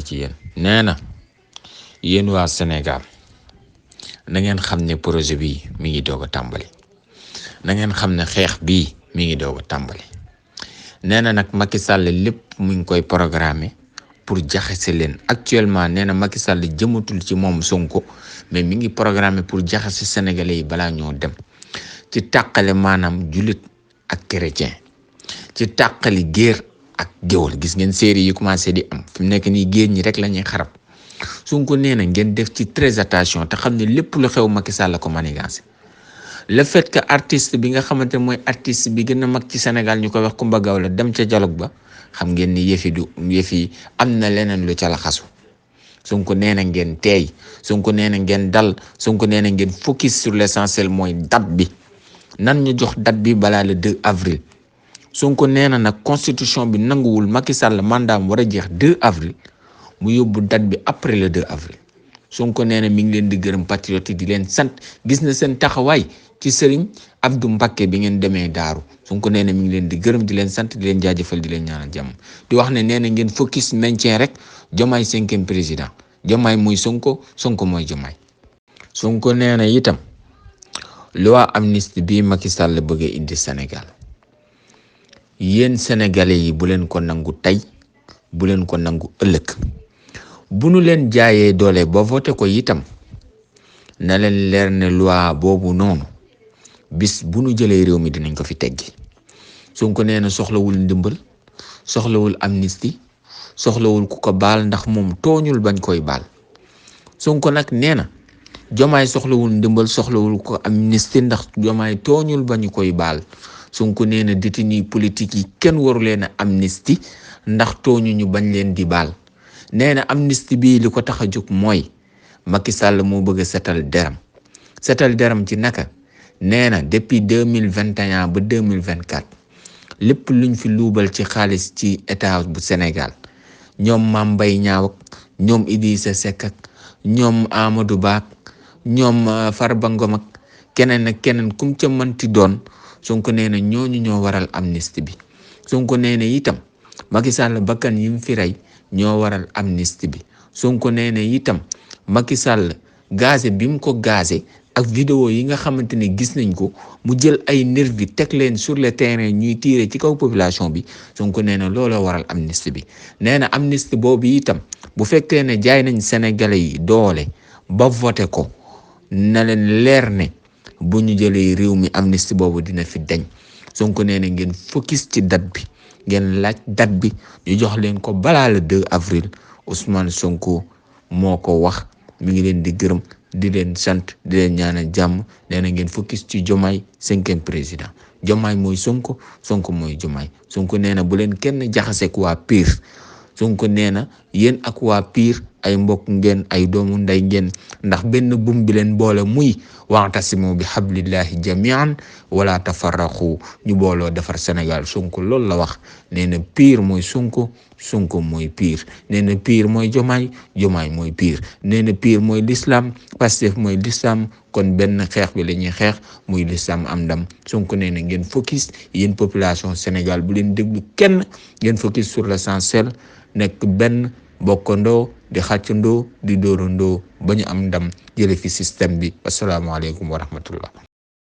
ci yéen nee na yéen waa Sénégal na ngeen xam ne projet bii mi ngi doog a tàmbali na ngeen xam ne xeex bii mi ngi doog a tàmbali nee na nag Macky Sall lépp mu ngi koy programmer pour jaxase leen actuellement nee na Macky Sall jëmatul ci moom Sonko mais mi ngi programmer pour jaxase sénégalais yi balaa ñoo dem ci tàqale maanaam jullit ak chrétien ci tàqali géer ak géwal. Gis ngeen série yi commencé di am fi mu nekk nii géer ñi rek la ñuy xarab Sonko nee na ngeen def ci très attention te xam ne lépp lu xew Macky Sall la ko manigancé. Le fait que artiste bi nga xamante mooy artiste bi gën a mag ci Sénégal ñu koy wax Coumba Gawlo dem ca dialogue ba xam ngeen ni yëfi am na leneen lu ca la xasu. Sonko nee na ngeen teey Sonko nee na ngeen dal Sonko nee na ngeen focus sur l'essentiel mooy date bi nan ñu jox date bi balaa le 2 avril. Sonko nee na nag constitution bi nanguwul Macky Sall mandaam war a jeex 2 avril mu yóbbu date bi après le 2 avril. Sonko nee na mi ngi leen di gërëm patriote di leen sant gis na seen taxawaay ci Serigne Abdou Mbacké bi ngeen demee daaru Sonko nee na mi ngi leen di gërëm di leen sant di leen jaajëfal di leen ñaanal jàmm di wax ne nee na ngeen focus maintien rek Diomaye 5e président Diomaye mooy Sonko Sonko mooy Diomaye. Sonko nee na itam loi amnistie bi Macky Sall bëgg a indi Sénégal yéen sénégalais yi bu leen ko nangu tey bu leen ko nangu ëllëg bu nu leen jaayee doole ba voté ko itam na leen leer ne loi boobu noonu bis bu nu jëlee réew mi dinañ ko fi teggi. Sonko nee na soxlawul ndimbal soxlawul amnistie soxlawul ku ko baal ndax moom tooñul bañ koy baal. Sonko nag nee na Diomaye soxlawul ndimbal soxlawul ko amnistie ndax Diomaye tooñul bañu koy baal. Sonko nee na détenu politique yi kenn waru leen a amnistie ndax tooñuñu bañ leen di baal. nee na amnistie bii li ko tax a jóg mooy Macky Sall moo bëgg a setal deram ci naka nee na depuis 2021 ba 2024 lépp luñ fi luubal ci xaalis ci état bu Sénégal ñoom Mame Mbaye Niang ak ñoom Idrissa Seck ak ñoom Amadou Ba ak ñoom Farba Ngom ak keneen kum ca mënti doon Sonko nee na ñooñu ñoo waral amnistie bi. Sonko nee na itam Macky Sall bakkan yi mu fi rey ñoo waral amnistie bi. Sonko nee na itam Macky Sall gazé bi mu ko gazé ak vidéo yi nga xamante ne gis nañ ko mu jël ay nervi teg leen sur le terrain ñuy tirer ci kaw population bi Sonko nee na looloo waral amnistie bi. nee na amnistie boobu itam bu fekkee ne jaay nañ sénégalais yi doole ba voté ko na leen leer ne bu ñu jëlee réew mi amnistie boobu dina fi dañ. Sonko nee na ngeen focus ci date bi ngeen laaj date bi ñu jox leen ko balaa le 2 avril. Ousmane Sonko moo ko wax mi ngi leen di gërëm di leen sant di leen ñaanal jàmm nee na ngeen focus ci Diomaye 5e président Diomaye mooy Sonko Sonko mooy Diomaye. Sonko nee na bu leen kenn jaxaseek waa Pire. Sonko nee na yéen ak waa Pire ay mbokk ngeen ay doomu ndey ngeen ndax benn bum bi leen boole muy wa'tasimu bi hablillahi jami'an wala tafarraqu ñu booloo defar Sénégal. Sonko loolu la wax nee na Pire mooy Sonko Sonko mooy Pire nee na Pire mooy Diomaye Diomaye mooy Pire nee na Pire mooy l'islam Pastef mooy l'islam kon benn xeex bi la ñuy xeex muy l'islam am ndam. Sonko nee na ngeen focus yéen population Sénégal bu leen déglu kenn ngeen focus sur l'essentiel nekk benn bokkandoo di xàccandoo di dóorandoo ba ñu am ndam jële fi système bi. Asalaamaaleykum wa rahmatullah.